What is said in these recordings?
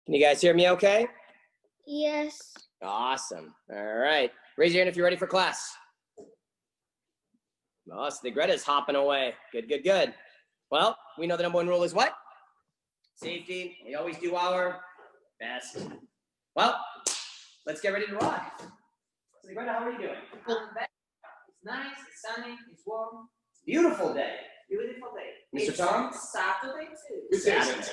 Can you guys hear me okay? Yes. Awesome. All right. Raise your hand if you're ready for class. Oh, so the Greta's hopping away. Good, good, good. Well, we know the number one rule is what? Safety. We always do our best. Well, let's get ready to rock. So Greta, how are you doing? It's nice, it's sunny, it's warm. It's a beautiful day. Beautiful day. Mr. It's Tom? Saturday too. Good Saturday.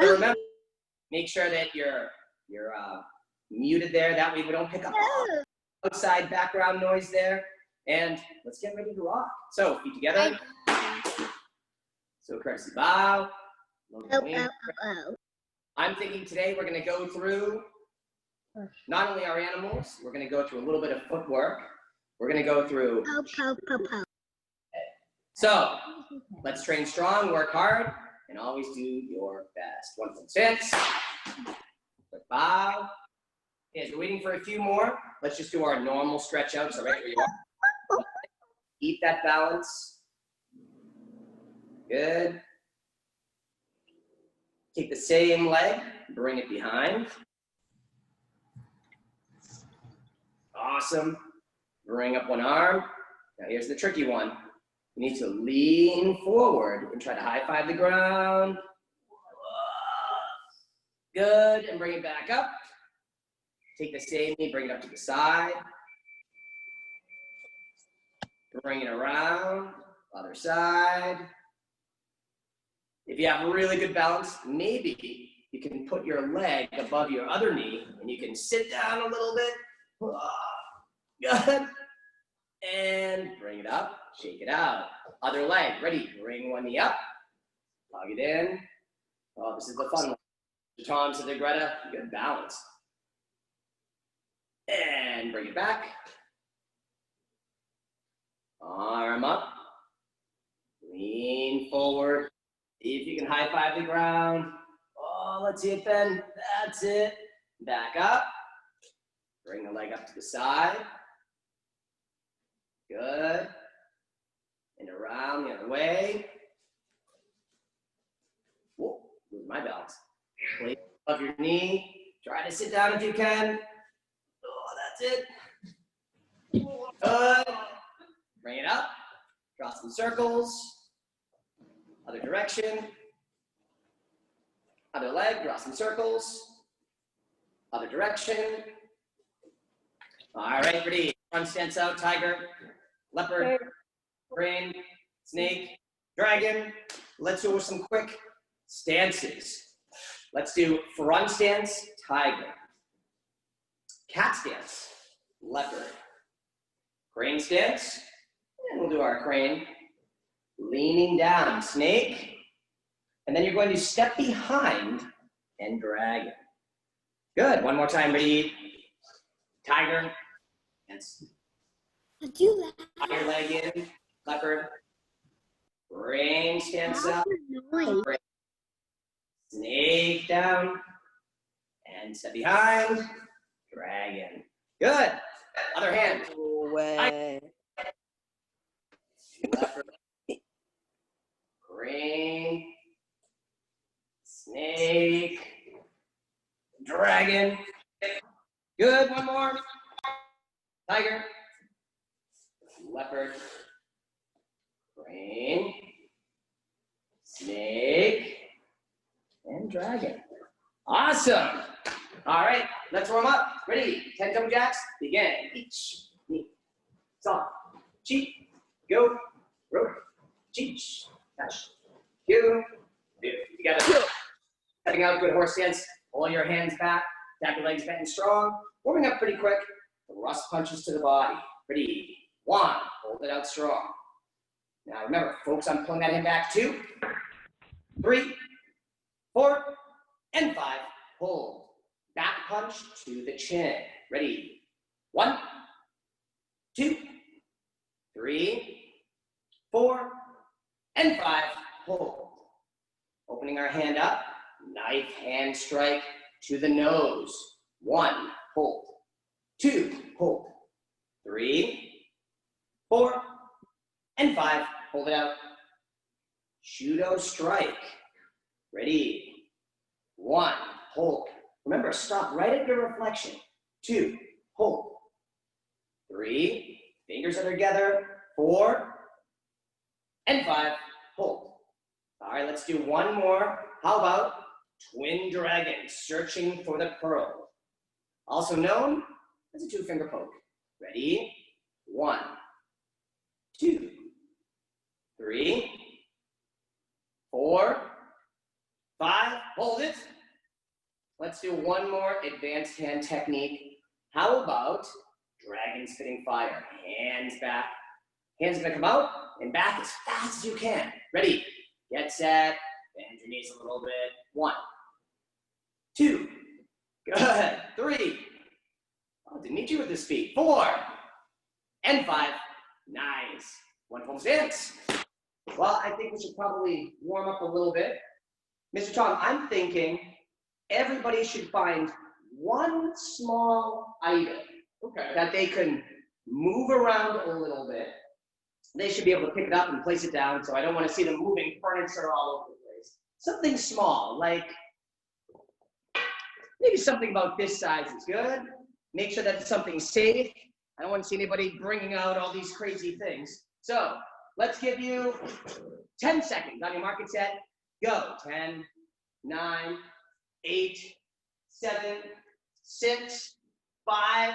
Remember, make sure that you're muted there. That way we don't pick up outside background noise there. And let's get ready to rock. So feet together. So courtesy bow. I'm thinking today we're going to go through not only our animals, we're going to go through a little bit of footwork. We're going to go through. So let's train strong, work hard, and always do your best. 1 foot stance. Quick bow. Okay, as we're waiting for a few more, let's just do our normal stretch out. So right where you are. Keep that balance. Good. Take the same leg, bring it behind. Awesome. Bring up one arm. Now here's the tricky one. You need to lean forward and try to high five the ground. Good, and bring it back up. Take the same knee, bring it up to the side. Bring it around, other side. If you have really good balance, maybe you can put your leg above your other knee and you can sit down a little bit. Good. And bring it up, shake it out. Other leg, ready? Bring one knee up, plug it in. Oh, this is the fun one. Tom to the Greta, good balance. And bring it back. Arm up. Lean forward. See if you can high five the ground. Oh, let's see it bend. That's it. Back up. Bring the leg up to the side. Good. And around the other way. Whoa, lose my balance. Place above your knee. Try to sit down if you can. Oh, that's it. Good. Bring it up. Draw some circles. Other direction. Other leg, draw some circles. Other direction. All right, ready. Front stance out, tiger, leopard, crane, snake, dragon. Let's do some quick stances. Let's do front stance, tiger. Cat stance, leopard. Crane stance, and we'll do our crane. Leaning down, snake. And then you're going to step behind and dragon. Good, one more time, ready? Tiger. Yes. Tiger leg in, leopard. Crane stance up. Snake down. And step behind. Dragon. Good. Other hand. Way. Leopard. Crane. Snake. Dragon. Good. One more. Tiger. Leopard. Crane. Snake. And dragon. Awesome. All right, let's warm up. Ready? 10 jump jacks. Begin. Each. Knee. Stop. Cheek. Go. Rope. Cheech. Touch. Go. Do. You got it. Stepping out. Good horse stance. Pull your hands back. Tap your legs bent and strong. Warming up pretty quick. Thrust punches to the body. Ready? 1. Hold it out strong. Now remember, focus on pulling that hand back. 2, 3, 4, and 5. Hold. Back punch to the chin. Ready? 1, 2, 3, 4, and 5. Hold. Opening our hand up. Knife hand strike to the nose. 1. Hold. 2. Hold. 3, 4, and 5. Hold it out. Judo strike. Ready? 1, hold. Remember, stop right at your reflection. 2, hold. 3, fingers are together. 4, and 5, hold. All right, let's do one more. How about twin dragons, searching for the pearl? Also known as a 2-finger poke. Ready? 1, 2, 3, 4, 5, hold it. Let's do one more advanced hand technique. How about dragon spitting fire? Hands back. Hands gonna come out and back as fast as you can. Ready? Get set. Bend your knees a little bit. 1, 2, good. 3, oh, didn't need you with this speed. 4, and 5, nice. One full stance. Well, I think we should probably warm up a little bit. Mr. Tom, I'm thinking everybody should find one small item that they can move around a little bit. They should be able to pick it up and place it down, so I don't want to see them moving furniture all over the place. Something small, like maybe something about this size is good. Make sure that it's something safe. I don't want to see anybody bringing out all these crazy things. So let's give you 10 seconds. On your mark and set, go. 10, 9, 8, 7, 6, 5,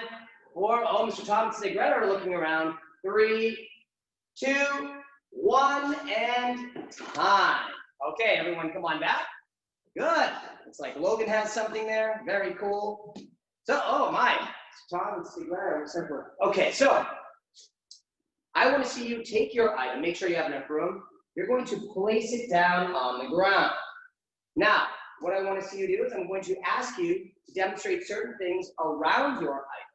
4. Oh, Mr. Thomas and Greta are looking around. 3, 2, 1, and time. Okay, everyone come on back. Good. It's like Logan has something there. Very cool. So, oh my. Tom and Greta. Okay, so I want to see you take your item. Make sure you have enough room. You're going to place it down on the ground. Now, what I want to see you do is I'm going to ask you to demonstrate certain things around your item.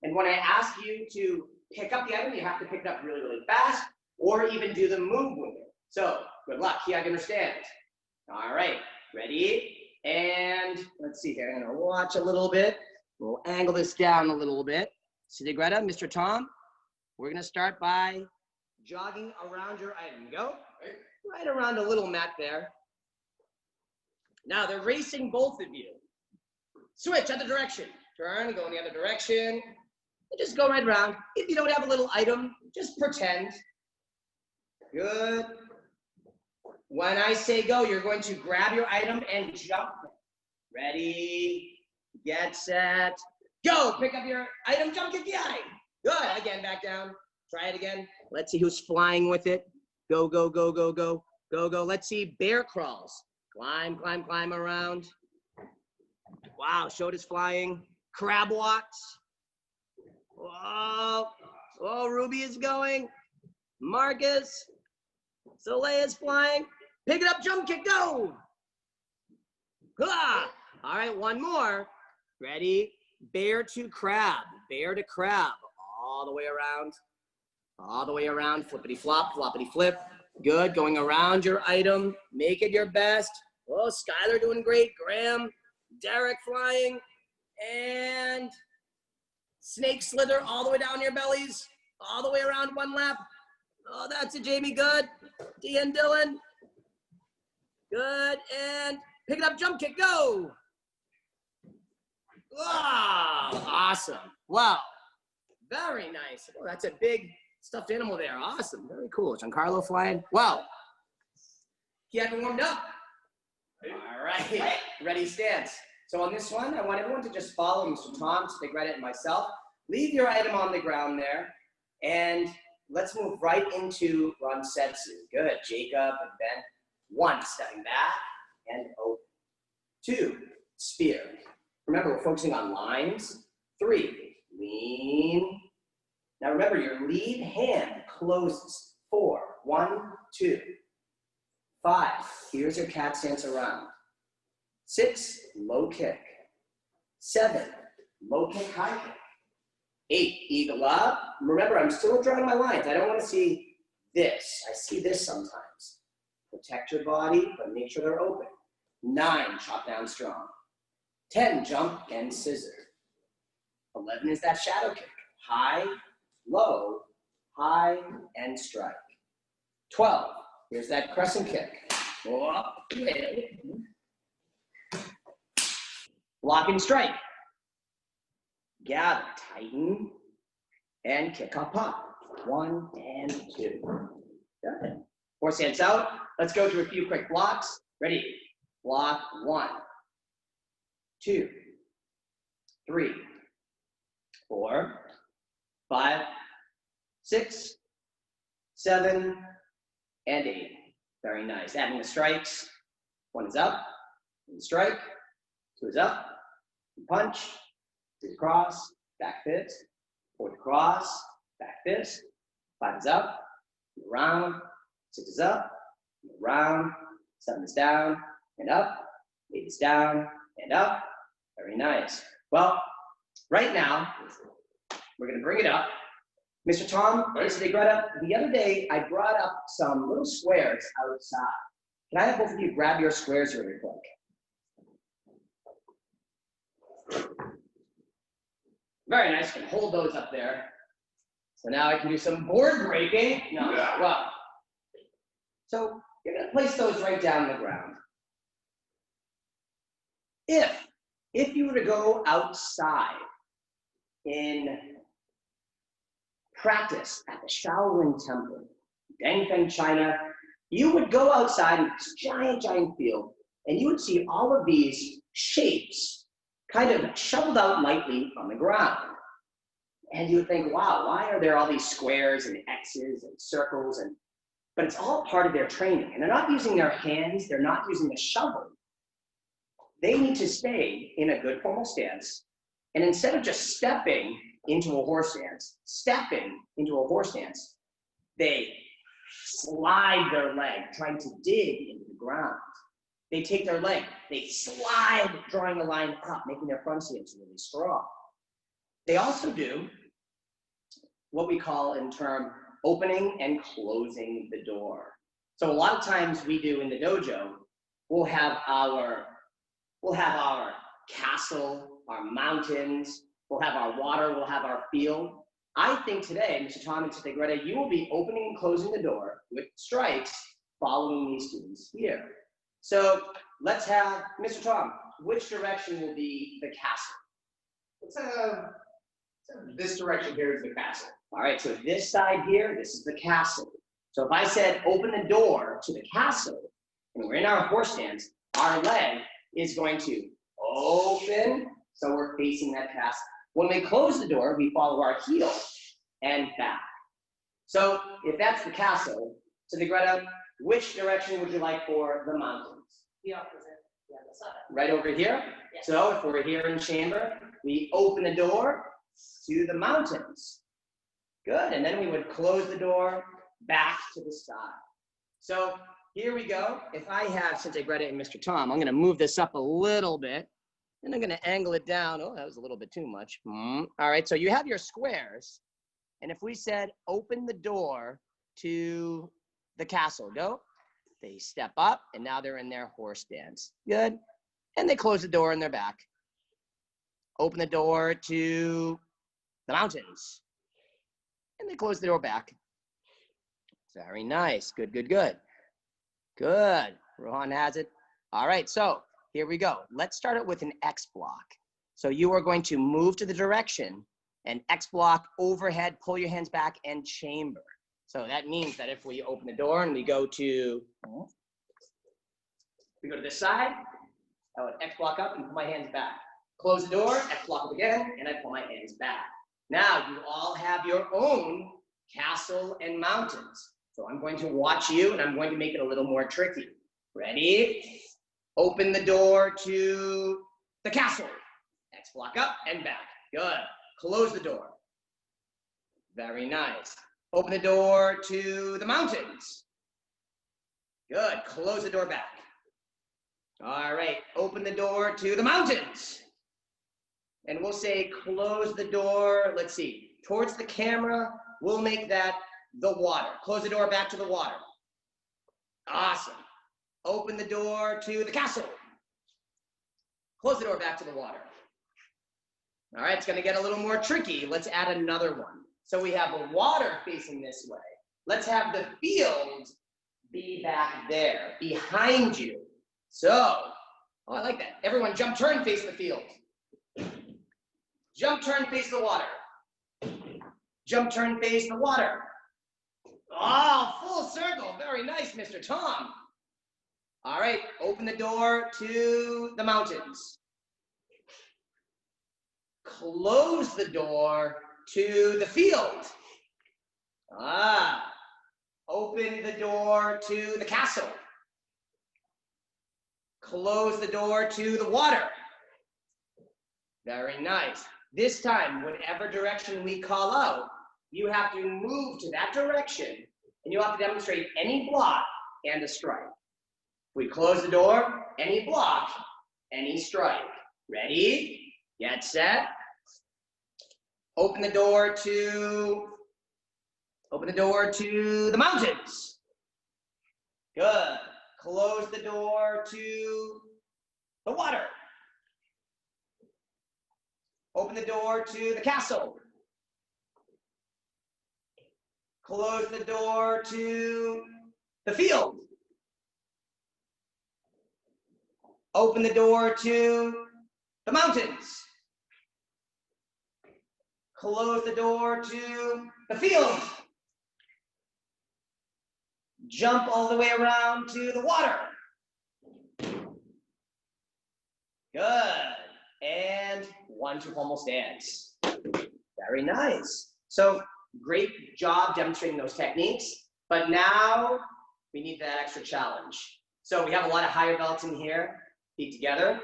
And when I ask you to pick up the item, you have to pick it up really, really fast, or even do the move with it. So, good luck. You have to understand. All right, ready? And let's see here. I'm going to watch a little bit. We'll angle this down a little bit. See, Greta, Mr. Tom, we're going to start by jogging around your item. Go right around a little mat there. Now they're racing both of you. Switch other direction. Turn, go in the other direction. And just go right around. If you don't have a little item, just pretend. Good. When I say go, you're going to grab your item and jump. Ready, get set, go. Pick up your item, jump, kick the eye. Good. Again, back down. Try it again. Let's see who's flying with it. Go, go, go, go, go, go, go. Let's see bear crawls. Climb, climb, climb around. Wow, Shota's flying. Crab walks. Whoa. Oh, Ruby is going. Marcus. Soleil is flying. Pick it up, jump kick, go. Ah. All right, one more. Ready? Bear to crab. Bear to crab. All the way around. All the way around. Flippity flop, floppity flip. Good. Going around your item. Make it your best. Oh, Skylar doing great. Graham. Derek flying. And snake slither all the way down your bellies. All the way around one lap. Oh, that's a Jamie. Good. D and Dylan. Good. And pick it up, jump kick, go. Wow. Awesome. Wow. Very nice. Oh, that's a big stuffed animal there. Awesome. Very cool. Giancarlo flying. Wow. You haven't warmed up. All right. Ready, stance. So on this one, I want everyone to just follow Mr. Tom, Sensei Greta, and myself. Leave your item on the ground there. And let's move right into Ransetsu. Good. Jacob and Ben. 1, stepping back and open. 2, spear. Remember, we're focusing on lines. 3, lean. Now remember, your lead hand closes. 4, 1, 2. 5, here's your cat stance around. 6, low kick. 7, low kick, high kick. 8, eagle up. Remember, I'm still drawing my lines. I don't want to see this. I see this sometimes. Protect your body, but make sure they're open. 9, chop down strong. 10, jump and scissor. 11 is that shadow kick. High, low, high, and strike. 12, here's that crescent kick. Block and strike. Gather, tighten, and kick up pop. 1 and 2. Good. Horse hands out. Let's go to a few quick blocks. Ready? Block 1, 2, 3, 4, 5, 6, 7, and 8. Very nice. Adding the strikes. 1 is up, and strike. 2 is up, and punch. 3 is cross, back fist. 4 is cross, back fist. 5 is up, and around. 6 is up, and around. 7 is down, and up. 8 is down, and up. Very nice. Well, right now, we're going to bring it up. Mr. Tom, Sensei Greta, the other day I brought up some little squares outside. Can I have both of you grab your squares really quick? Very nice. Can hold those up there. So now I can do some board breaking. No, Yeah. well. So you're going to place those right down on the ground. If you were to go outside in practice at the Shaolin Temple, Dangfeng, China, you would go outside in this giant field, and you would see all of these shapes kind of shoveled out lightly on the ground. And you would think, wow, why are there all these squares and X's and circles? But it's all part of their training. And they're not using their hands, they're not using the shovel. They need to stay in a good formal stance. And instead of just stepping into a horse stance, they slide their leg, trying to dig into the ground. They take their leg, they slide, drawing a line up, making their front stance really strong. They also do what we call in term opening and closing the door. So a lot of times we do in the dojo, we'll have our castle, our mountains, we'll have our water, we'll have our field. I think today, Mr. Tom and Sensei Greta, you will be opening and closing the door with strikes following these students here. So let's have, Mr. Tom, which direction will be the castle? This direction here is the castle. All right, so this side here, this is the castle. So if I said open the door to the castle, and we're in our horse stance, our leg is going to open, so we're facing that castle. When we close the door, we follow our heel and back. So if that's the castle, Sensei Greta, which direction would you like for the mountains? The opposite, the other side. Right over here? Yes. So if we're here in chamber, we open the door to the mountains. Good, and then we would close the door back to the side. So here we go. If I have Sensei Greta and Mr. Tom, I'm gonna move this up a little bit, and I'm gonna angle it down. Oh, that was a little bit too much. All right, so you have your squares, and if we said open the door to the castle, go. They step up, and now they're in their horse stance. Good, and they close the door and they're back. Open the door to the mountains, and they close the door back. Very nice. Good, good, good. Good. Rohan has it. All right, so here we go. Let's start it with an X block. So you are going to move to the direction and X block overhead, pull your hands back, and chamber. So that means that if we open the door and we go to this side, I would X block up and pull my hands back. Close the door, X block up again, and I pull my hands back. Now you all have your own castle and mountains. So I'm going to watch you, and I'm going to make it a little more tricky. Ready? Open the door to the castle. X block up and back. Good. Close the door. Very nice. Open the door to the mountains. Good. Close the door back. All right. Open the door to the mountains. And we'll say close the door. Let's see. Towards the camera, we'll make that the water. Close the door back to the water. Awesome. Open the door to the castle. Close the door back to the water. All right, it's going to get a little more tricky. Let's add another one. So we have the water facing this way. Let's have the field be back there, behind you. So Oh, I like that. Everyone jump, turn, face the field. Jump, turn, face the water. Jump, turn, face the water. Oh, full circle. Very nice, Mr. Tom. All right, open the door to the mountains. Close the door to the field. Open the door to the castle. Close the door to the water. Very nice. This time, whatever direction we call out, you have to move to that direction, and you have to demonstrate any block and a strike. We close the door, any block, any strike. Ready? Get set. Open the door to the mountains. Good. Close the door to the water. Open the door to the castle. Close the door to the field. Open the door to the mountains. Close the door to the field. Jump all the way around to the water. Good. And 1-2 pommel stance. Very nice. So great job demonstrating those techniques, but now we need that extra challenge. So we have a lot of higher belts in here. Feet together.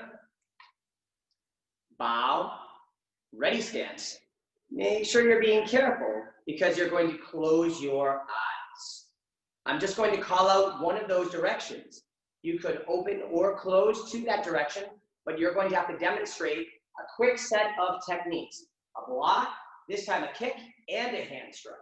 Bow. Ready stance. Make sure you're being careful because you're going to close your eyes. I'm just going to call out one of those directions. You could open or close to that direction, but you're going to have to demonstrate a quick set of techniques. A block, this time a kick, and a hand strike.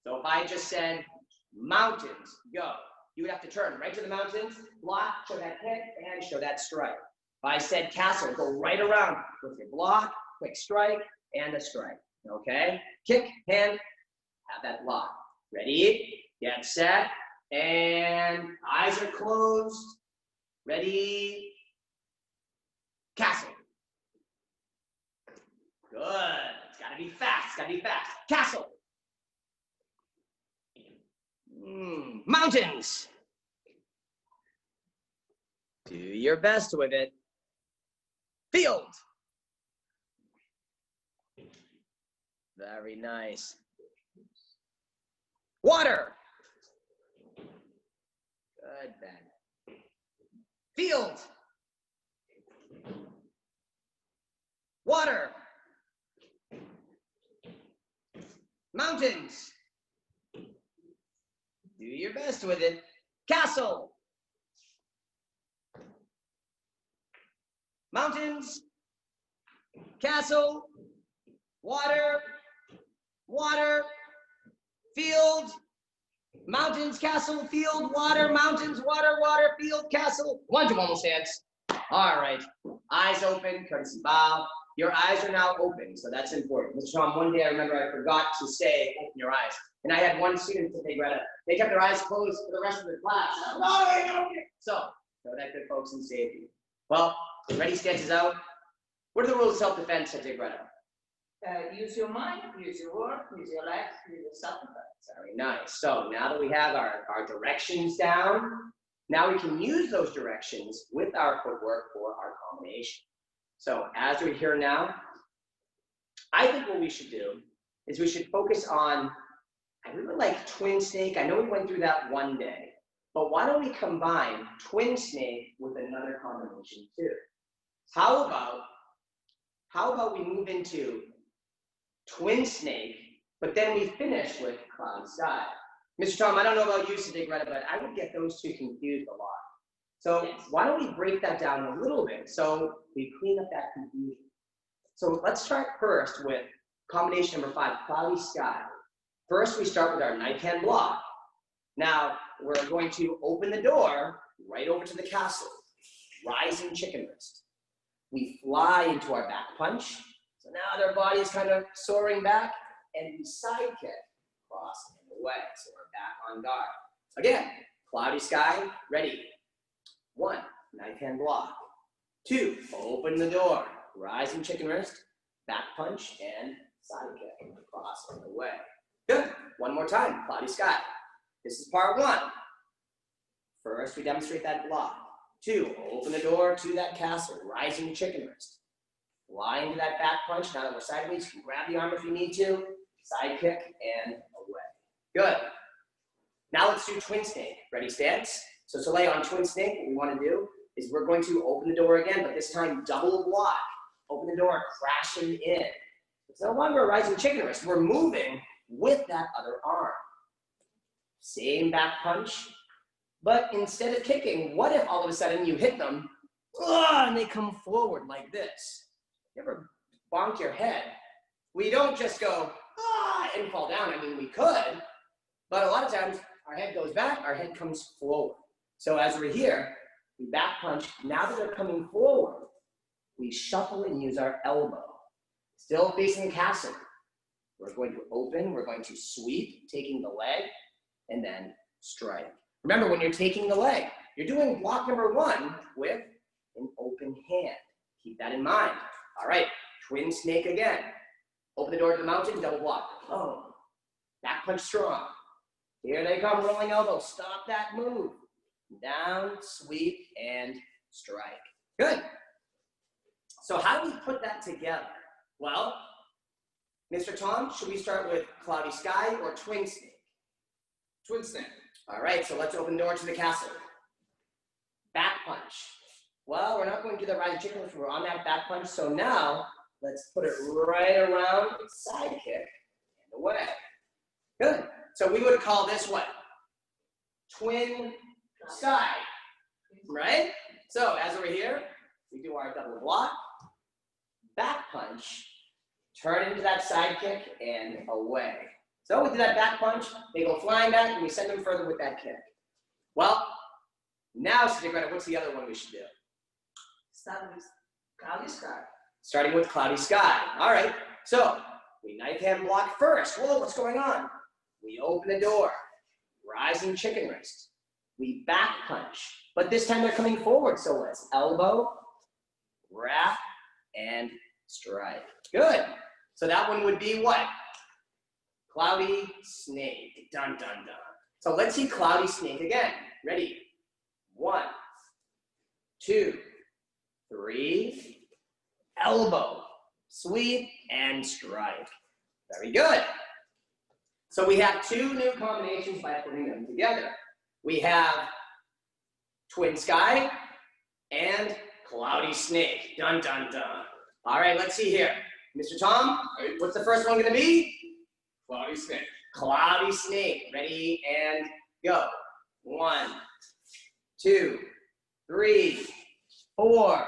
So if I just said mountains, go, you would have to turn right to the mountains, block, show that kick, and show that strike. If I said castle, go right around with your block, quick strike, and a strike. Okay? Kick, hand, have that block. Ready? Get set. And eyes are closed. Ready? Castle. Good. It's got to be fast. It's got to be fast. Castle. Mountains. Do your best with it. Field. Very nice. Water. Good, Ben. Field. Water. Mountains. Do your best with it. Castle. Mountains. Castle. Water. Water. Field. Mountains, castle, field, water, mountains, water, water, field, castle. 1-2 pommel stance. All right. Eyes open, courtesy bow. Your eyes are now open, so that's important. Mr. Tom, one day I remember I forgot to say, open your eyes. And I had one student to take Greta. They kept their eyes closed for the rest of the class. So that good, folks, in safety. Well, ready, stances out. What are the rules of self-defense at Greta? Use your mind, use your word, use your legs, use your self-defense. Very nice. So now that we have our directions down, now we can use those directions with our footwork for our combination. So as we're here now, I think what we should do is we should focus on, I really like twin snake. I know we went through that one day, but why don't we combine twin snake with another combination too? How about we move into twin snake, but then we finish with cloud sky. Mr. Tom, I don't know about you, Sensei Greta, but I would get those two confused a lot. So yes. Why don't we break that down a little bit so we clean up that confusion? So let's start first with combination number 5, cloudy sky. First, we start with our knife hand block. Now, we're going to open the door right over to the castle. Rising chicken wrist. We fly into our back punch. So now their body is kind of soaring back, and we side kick across and away. So we're back on guard. Again, cloudy sky, ready. 1, knife hand block. 2, open the door, rising chicken wrist, back punch, and side kick, across and away. Good, one more time, cloudy sky. This is part 1. First, we demonstrate that block. 2, open the door to that castle, rising chicken wrist. Fly into that back punch. Now that we're sideways, you can grab the arm if you need to. Side kick and away. Good. Now let's do twin snake. Ready, stance? So Soleil, on twin snake, what we want to do is we're going to open the door again, but this time double block. Open the door, crashing in. It's no longer a rising chicken wrist. We're moving with that other arm. Same back punch, but instead of kicking, what if all of a sudden you hit them and they come forward like this? You ever bonk your head? We don't just go and fall down. I mean, we could, but a lot of times our head goes back, our head comes forward. So as we're here, we back punch. Now that they're coming forward, we shuffle and use our elbow. Still facing the castle. We're going to open, we're going to sweep, taking the leg, and then strike. Remember, when you're taking the leg, you're doing block number 1 with an open hand. Keep that in mind. All right, twin snake again. Open the door to the mountain, double block. Oh, back punch strong. Here they come, rolling elbow. Stop that move. Down, sweep, and strike. Good. So how do we put that together? Well, Mr. Tom, should we start with cloudy sky or twin snake? Twin snake. All right, so let's open the door to the castle. Back punch. Well, we're not going to do the rising chicken wrist. We're on that back punch. So now let's put it right around side kick and away. Good. So we would call this what? Twin sky, right? So as we're here, we do our double block, back punch, turn into that side kick and away. So we do that back punch, they go flying back, and we send them further with that kick. Well, now, Sensei Greta, what's the other one we should do? Start with cloudy sky. Starting with cloudy sky. All right, so we knife hand block first. Whoa, what's going on? We open the door, rising chicken wrist. We back punch, but this time they're coming forward, so let's elbow, wrap, and strike. Good. So that one would be what? Cloudy snake. Dun, dun, dun. So let's see cloudy snake again. Ready? 1, 2, 3. Elbow, sweep, and strike. Very good. So we have 2 new combinations by putting them together. We have twin sky and cloudy snake. Dun, dun, dun. All right, let's see here. Mr. Tom, what's the first one going to be? Cloudy snake. Cloudy snake. Ready and go. 1, 2, 3, 4,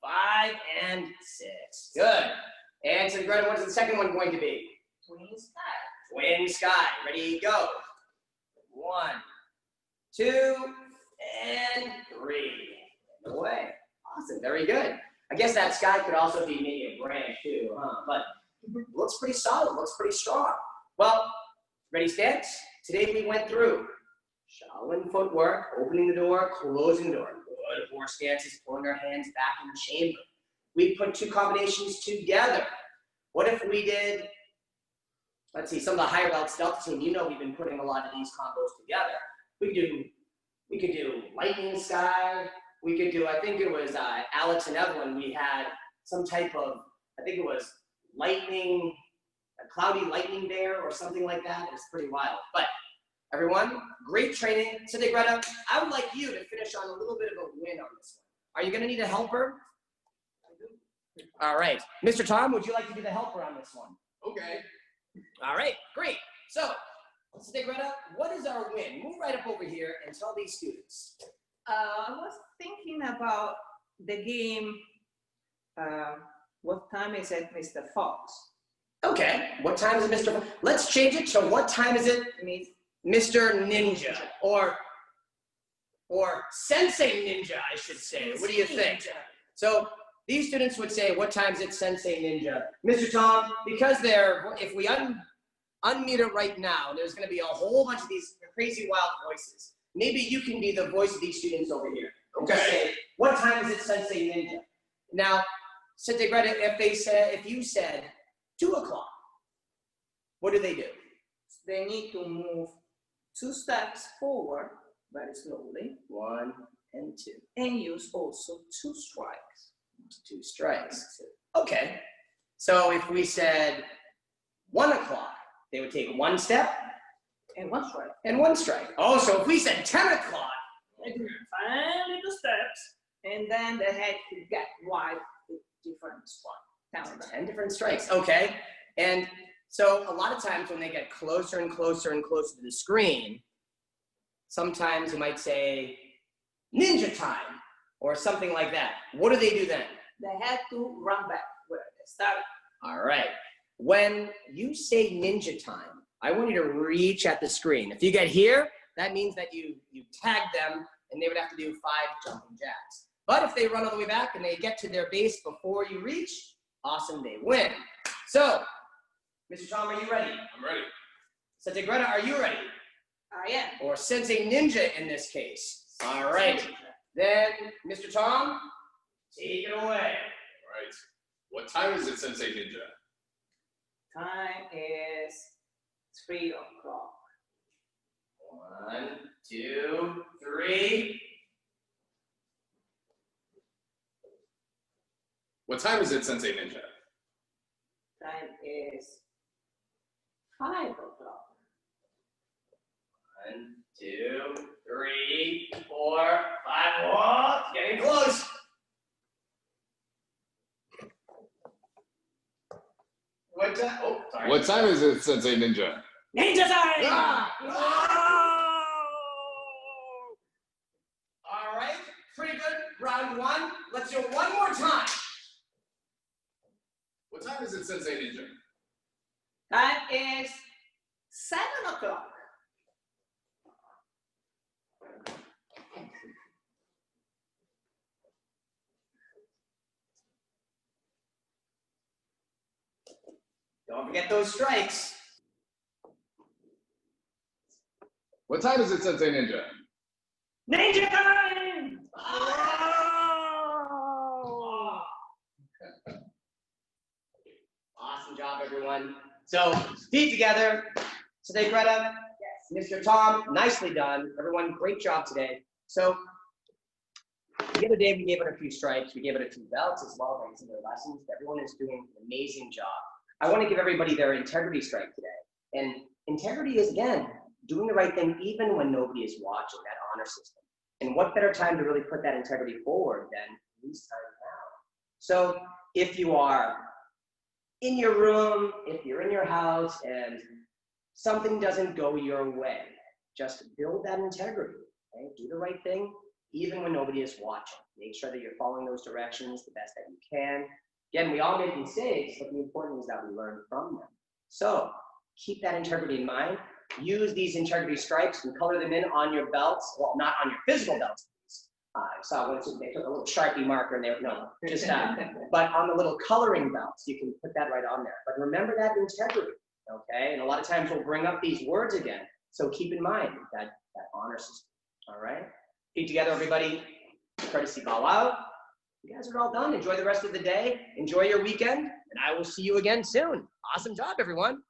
5, and 6. Good. And so, Greta, what's the second one going to be? Twin sky. Twin sky. Ready, go. 1, 2, and 3. And away. Awesome. Very good. I guess that sky could also be maybe a branch too, huh? But looks pretty solid. Looks pretty strong. Well, ready, stance? Today we went through Shaolin footwork, opening the door, closing the door. Good. Horse stances, pulling our hands back in the chamber. We put 2 combinations together. What if we did, let's see, some of the higher belt stealth team, you know we've been putting a lot of these combos together. We could do lightning sky. We could do, I think it was Alex and Evelyn, we had some type of, I think it was lightning, a cloudy lightning bear or something like that. It was pretty wild. But everyone, great training. Sensei Greta, I would like you to finish on a little bit of a win on this one. Are you gonna need a helper? I do. All right. Mr. Tom, would you like to be the helper on this one? Okay. All right, great. So, Sensei Greta, what is our win? Move right up over here and tell these students. I was thinking about the game. What time is it, Mr. Fox? Okay, what time is it, Mr. Let's change it to what time is it, Mr. Ninja, or Sensei Ninja, I should say. What do you think? So these students would say, what time is it, Sensei Ninja? Mr. Tom, because if we unmute it right now, there's going to be a whole bunch of these crazy wild voices. Maybe you can be the voice of these students over here. Okay. Say, what time is it, Sensei Ninja? Now, Sensei Greta, if you said 2 o'clock, what do? They need to move 2 steps forward very slowly 1 and 2. and use also 2 strikes. 2 strikes. Okay. So if we said 1 o'clock, they would take 1 step And 1 strike. and 1 strike. Oh, so if we said 10 o'clock, They do 5 little steps, and then they had to get wide with different strikes. 10 different strikes. Okay. And so a lot of times when they get closer and closer and closer to the screen, sometimes you might say ninja time or something like that. What do they do then? They had to run back where they started. All right. When you say ninja time, I want you to reach at the screen. If you get here, that means that you tag them and they would have to do 5 jumping jacks. But if they run all the way back and they get to their base before you reach, awesome, they win. So, Mr. Tom, are you ready? I'm ready. Sensei Greta, are you ready? I am. Or Sensei Ninja in this case. All right. Then, Mr. Tom, take it away. All right. What time is it, Sensei Ninja? Time is 3 o'clock. 1, 2, 3. What time is it, Sensei Ninja? Time is 5 o'clock. 1, 2, 3, 4, 5. Whoa, it's getting close. What time? Oh, sorry. What time is it, Sensei Ninja? Ninja time! Ah! All right, pretty good. Round 1. Let's do it one more time. What time is it, Sensei Ninja? Time is 7 o'clock. Don't forget those strikes. What time is it, Sensei Ninja? Ninja time! Awesome job, everyone. So, feet together. Sensei Greta, yes. Mr. Tom, nicely done. Everyone, great job today. So, the other day we gave it a few stripes. We gave it a few belts as well by some of their lessons. Everyone is doing an amazing job. I want to give everybody their integrity stripe today. And integrity is, again, doing the right thing even when nobody is watching, that honor system. And what better time to really put that integrity forward than these times now? So if you are in your room, if you're in your house and something doesn't go your way, just build that integrity, okay? Do the right thing even when nobody is watching. Make sure that you're following those directions the best that you can. Again, we all make mistakes, but the important is that we learn from them. So keep that integrity in mind. Use these integrity stripes and color them in on your belts. Well, not on your physical belts. I saw once they took a little Sharpie marker and they were, no, just but on the little coloring belts, you can put that right on there. But remember that integrity, okay? And a lot of times we'll bring up these words again. So keep in mind that honor system, all right? Feet together, everybody. Courtesy bow out. You guys are all done. Enjoy the rest of the day. Enjoy your weekend, and I will see you again soon. Awesome job, everyone.